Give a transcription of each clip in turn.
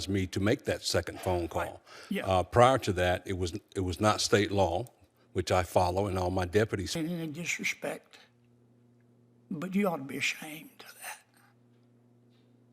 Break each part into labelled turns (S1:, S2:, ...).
S1: me to make that second phone call.
S2: Right. Yeah.
S1: Prior to that, it was not state law, which I follow, and all my deputies.
S2: Any disrespect, but you ought to be ashamed of that.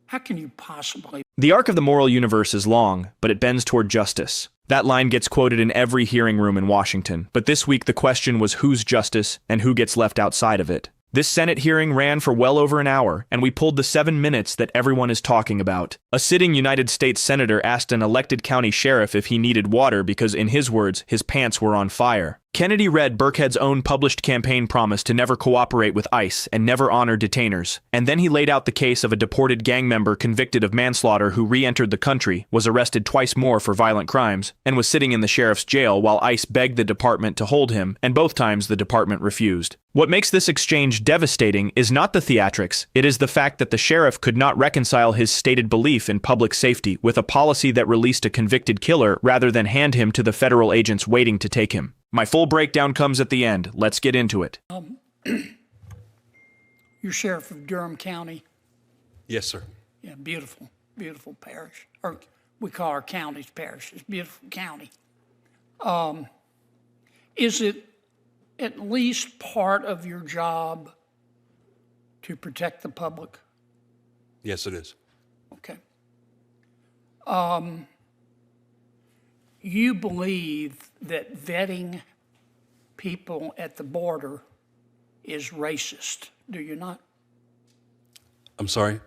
S2: How can you possibly?
S3: The arc of the moral universe is long, but it bends toward justice. That line gets quoted in every hearing room in Washington, but this week the question was whose justice and who gets left outside of it. This Senate hearing ran for well over an hour, and we pulled the 7 minutes that everyone is talking about. A sitting United States senator asked an elected county sheriff if he needed water because, in his words, his pants were on fire. Kennedy read Birkhead's own published campaign promise to never cooperate with ICE and never honor detainers, and then he laid out the case of a deported gang member convicted of manslaughter who re-entered the country, was arrested twice more for violent crimes, and was sitting in the sheriff's jail while ICE begged the department to hold him, and both times the department refused. What makes this exchange devastating is not the theatrics, it is the fact that the sheriff could not reconcile his stated belief in public safety with a policy that released a convicted killer rather than hand him to the federal agents waiting to take him. My full breakdown comes at the end. Let's get into it.
S2: You're sheriff of Durham County.
S1: Yes, sir.
S2: Yeah, beautiful, beautiful parish. Or we call our counties parishes. Beautiful county. Is it at least part of your job to protect the public?
S1: Yes, it is.
S2: Okay. You believe that vetting people at the border is racist, do you not?
S1: I'm sorry?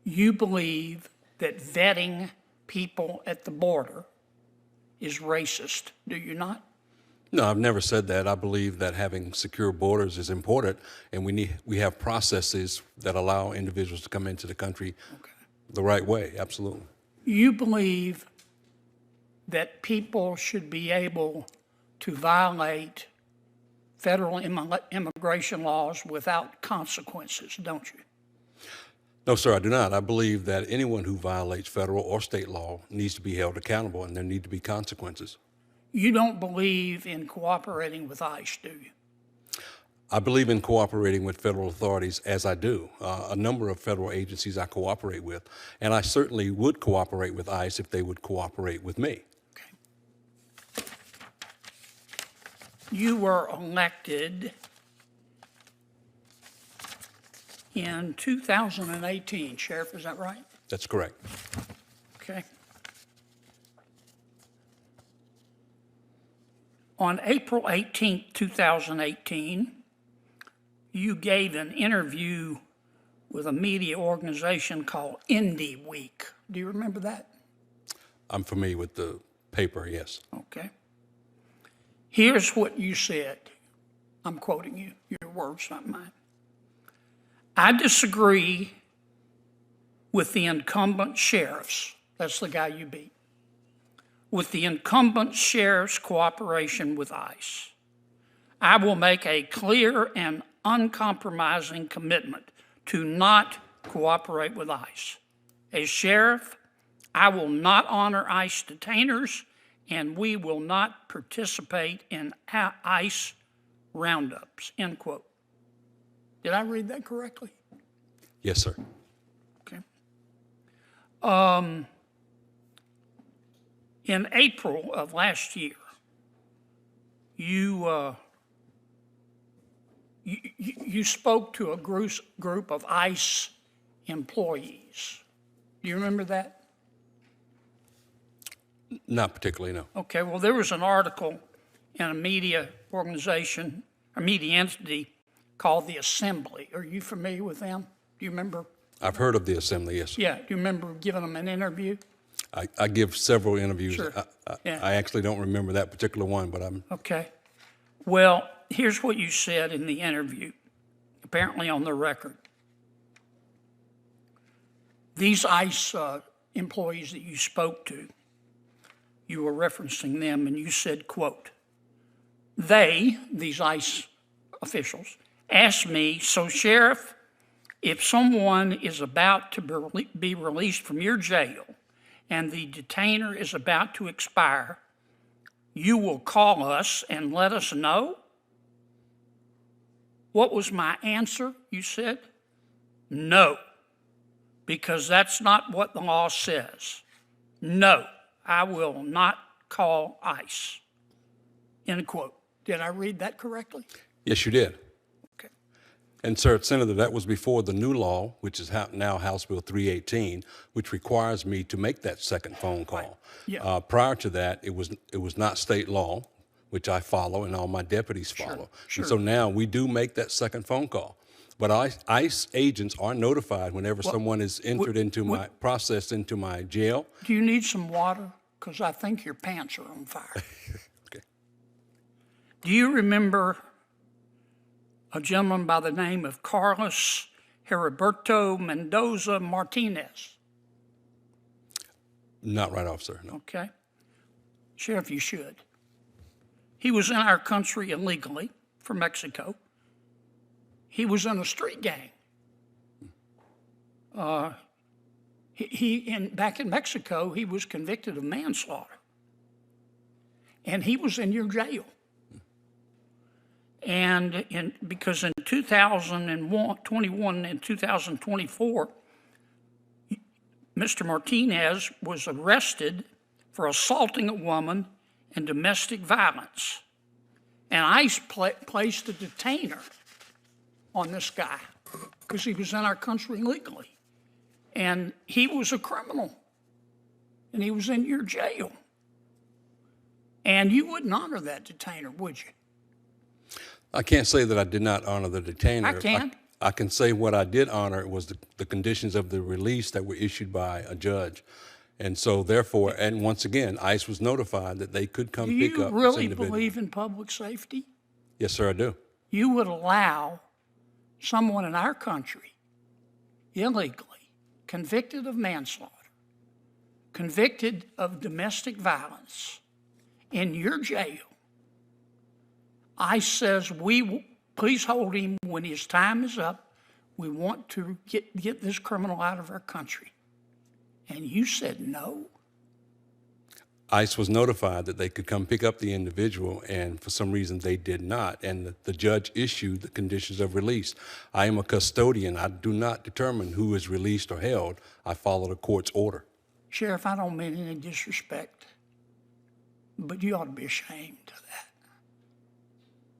S2: You believe that vetting people at the border is racist, do you not?
S1: No, I've never said that. I believe that having secure borders is important, and we have processes that allow individuals to come into the country the right way. Absolutely.
S2: You believe that people should be able to violate federal immigration laws without consequences, don't you?
S1: No, sir, I do not. I believe that anyone who violates federal or state law needs to be held accountable, and there need to be consequences.
S2: You don't believe in cooperating with ICE, do you?
S1: I believe in cooperating with federal authorities, as I do. A number of federal agencies I cooperate with, and I certainly would cooperate with ICE if they would cooperate with me.
S2: Okay. You were elected in 2018, Sheriff, is that right?
S1: That's correct.
S2: Okay. On April 18, 2018, you gave an interview with a media organization called Indie Week. Do you remember that?
S1: I'm familiar with the paper, yes.
S2: Okay. Here's what you said. I'm quoting you, your words, not mine. I disagree with the incumbent sheriffs. That's the guy you beat. With the incumbent sheriff's cooperation with ICE. I will make a clear and uncompromising commitment to not cooperate with ICE. As sheriff, I will not honor ICE detainers, and we will not participate in ICE roundups, end quote. Did I read that correctly?
S1: Yes, sir.
S2: Okay. In April of last year, you spoke to a group of ICE employees. Do you remember that?
S1: Not particularly, no.
S2: Okay, well, there was an article in a media organization, a media entity called the Assembly. Are you familiar with them? Do you remember?
S1: I've heard of the Assembly, yes.
S2: Yeah, do you remember giving them an interview?
S1: I give several interviews.
S2: Sure.
S1: I actually don't remember that particular one, but I'm...
S2: Okay. Well, here's what you said in the interview, apparently on the record. These ICE employees that you spoke to, you were referencing them, and you said, quote, they, these ICE officials, asked me, so Sheriff, if someone is about to be released from your jail and the detainer is about to expire, you will call us and let us know? What was my answer? You said, no, because that's not what the law says. No, I will not call ICE. End quote. Did I read that correctly?
S1: Yes, you did.
S2: Okay.
S1: And, sir, Senator, that was before the new law, which is now House Bill 318, which requires me to make that second phone call.
S2: Right. Yeah.
S1: Prior to that, it was not state law, which I follow and all my deputies follow.
S2: Sure.
S1: And so now we do make that second phone call. But ICE agents are notified whenever someone is entered processed into my jail.
S2: Do you need some water? Because I think your pants are on fire.
S1: Okay.
S2: Do you remember a gentleman by the name of Carlos Mendoza-Martinez?
S1: Not right off, sir, no.
S2: Okay. Sheriff, you should. He was in our country illegally from Mexico. He was in a street gang. Back in Mexico, he was convicted of manslaughter. And he was in your jail. And because in 2021 and 2024, Mr. Martinez was arrested for assaulting a woman and domestic violence. And ICE placed a detainer on this guy because he was in our country illegally. And he was a criminal. And he was in your jail. And you wouldn't honor that detainer, would you?
S1: I can't say that I did not honor the detainer.
S2: I can.
S1: I can say what I did honor was the conditions of the release that were issued by a judge. And so therefore, and once again, ICE was notified that they could come pick up this individual.
S2: Do you really believe in public safety?
S1: Yes, sir, I do.
S2: You would allow someone in our country, illegally, convicted of manslaughter, convicted of domestic violence, in your jail. ICE says, please hold him when his time is up. We want to get this criminal out of our country. And you said no.
S1: ICE was notified that they could come pick up the individual, and for some reason they did not. And the judge issued the conditions of release. I am a custodian. I do not determine who is released or held. I follow the court's order.
S2: Sheriff, I don't mean any disrespect, but you ought to be ashamed of that.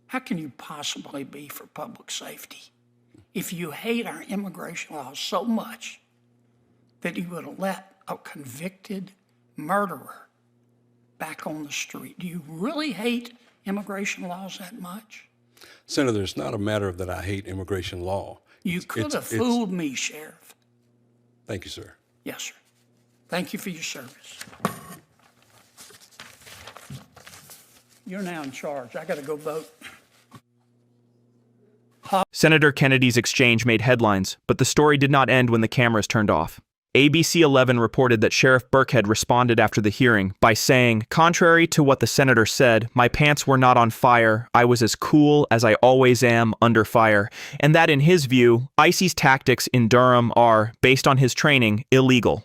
S2: How can you possibly be for public safety if you hate our immigration laws so much that you would let a convicted murderer back on the street? Do you really hate immigration laws that much?
S1: Senator, it's not a matter of that I hate immigration law.
S2: You could have fooled me, Sheriff.
S1: Thank you, sir.
S2: Yes, sir. Thank you for your service. You're now in charge. I got to go vote.
S3: Senator Kennedy's exchange made headlines, but the story did not end when the cameras turned off. ABC 11 reported that Sheriff Birkhead responded after the hearing by saying, "Contrary to what the senator said, my pants were not on fire. I was as cool as I always am under fire," and that in his view, ICE's tactics in Durham are, based on his training, illegal.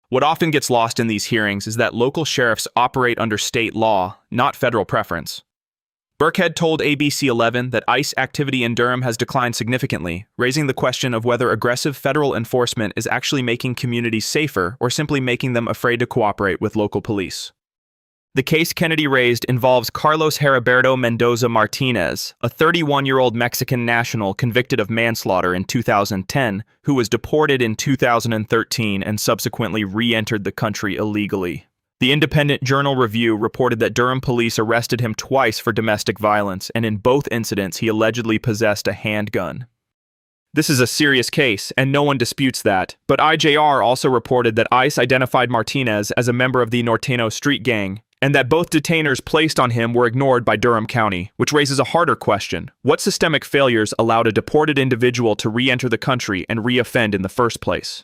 S3: What often gets lost in these hearings is that local sheriffs operate under state law, not federal preference. Birkhead told ABC 11 that ICE activity in Durham has declined significantly, raising the question of whether aggressive federal enforcement is actually making communities safer or simply making them afraid to cooperate with local police. The case Kennedy raised involves Carlos Mendoza-Martinez, a 31-year-old Mexican national convicted of manslaughter in 2010, who was deported in 2013 and subsequently re-entered the country illegally. The Independent Journal Review reported that Durham police arrested him twice for domestic violence, and in both incidents he allegedly possessed a handgun. This is a serious case, and no one disputes that, but IJR also reported that ICE identified Martinez as a member of the Nortenos street gang, and that both detainers placed on him were ignored by Durham County, which raises a harder question. What systemic failures allowed a deported individual to re-enter the country and re-offend in the first place?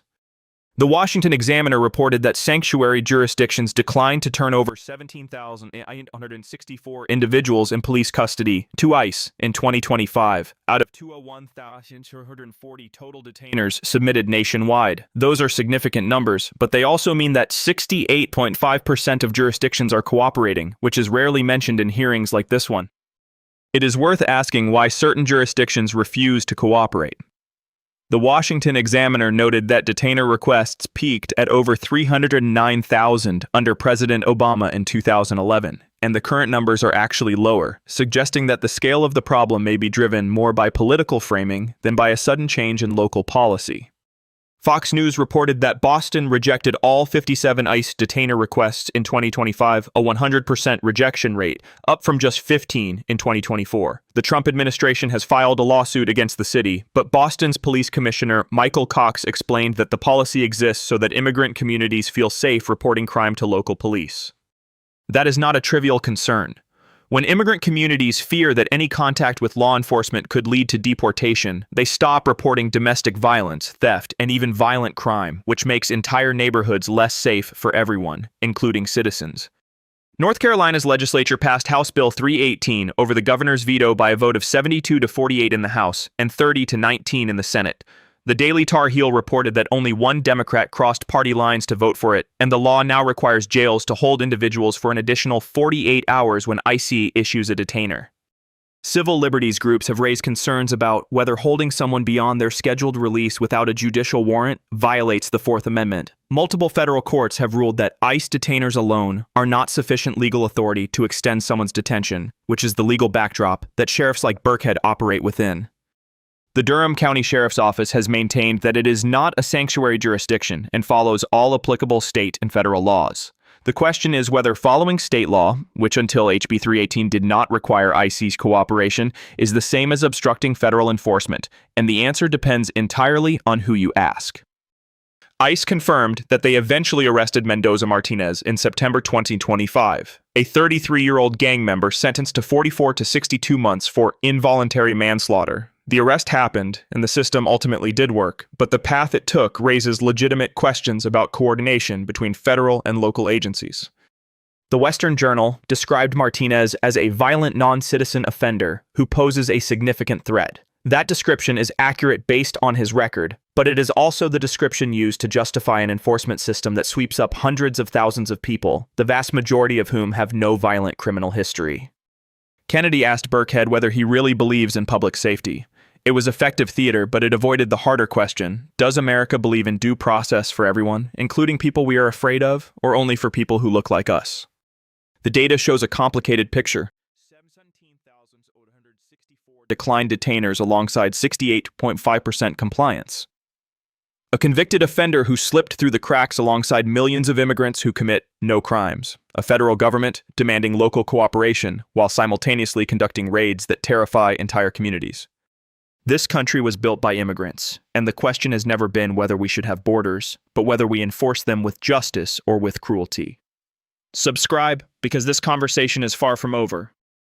S3: The Washington Examiner reported that sanctuary jurisdictions declined to turn over 17,864 individuals in police custody to ICE in 2025, out of 201,240 total detainers submitted nationwide. Those are significant numbers, but they also mean that 68.5% of jurisdictions are cooperating, which is rarely mentioned in hearings like this one. It is worth asking why certain jurisdictions refuse to cooperate. The Washington Examiner noted that detainer requests peaked at over 309,000 under President Obama in 2011, and the current numbers are actually lower, suggesting that the scale of the problem may be driven more by political framing than by a sudden change in local policy. Fox News reported that Boston rejected all 57 ICE detainer requests in 2025, a 100% rejection rate, up from just 15 in 2024. The Trump administration has filed a lawsuit against the city, but Boston's police commissioner Michael Cox explained that the policy exists so that immigrant communities feel safe reporting crime to local police. That is not a trivial concern. When immigrant communities fear that any contact with law enforcement could lead to deportation, they stop reporting domestic violence, theft, and even violent crime, which makes entire neighborhoods less safe for everyone, including citizens. North Carolina's legislature passed House Bill 318 over the governor's veto by a vote of 72 to 48 in the House and 30 to 19 in the Senate. The Daily Tar Heel reported that only one Democrat crossed party lines to vote for it, and the law now requires jails to hold individuals for an additional 48 hours when ICE issues a detainer. Civil liberties groups have raised concerns about whether holding someone beyond their scheduled release without a judicial warrant violates the Fourth Amendment. Multiple federal courts have ruled that ICE detainers alone are not sufficient legal authority to extend someone's detention, which is the legal backdrop that sheriffs like Birkhead operate within. The Durham County Sheriff's Office has maintained that it is not a sanctuary jurisdiction and follows all applicable state and federal laws. The question is whether following state law, which until HB 318 did not require ICE's cooperation, is the same as obstructing federal enforcement, and the answer depends entirely on who you ask. ICE confirmed that they eventually arrested Mendoza-Martinez in September 2025, a 33-year-old gang member sentenced to 44 to 62 months for involuntary manslaughter. The arrest happened, and the system ultimately did work, but the path it took raises legitimate questions about coordination between federal and local agencies. The Western Journal described Martinez as a violent non-citizen offender who poses a significant threat. That description is accurate based on his record, but it is also the description used to justify an enforcement system that sweeps up hundreds of thousands of people, the vast majority of whom have no violent criminal history. Kennedy asked Birkhead whether he really believes in public safety. It was effective theater, but it avoided the harder question: does America believe in due process for everyone, including people we are afraid of, or only for people who look like us? The data shows a complicated picture. 17,864 declined detainers alongside 68.5% compliance. A convicted offender who slipped through the cracks alongside millions of immigrants who commit no crimes. A federal government demanding local cooperation while simultaneously conducting raids that terrify entire communities. This country was built by immigrants, and the question has never been whether we should have borders, but whether we enforce them with justice or with cruelty. Subscribe, because this conversation is far from over.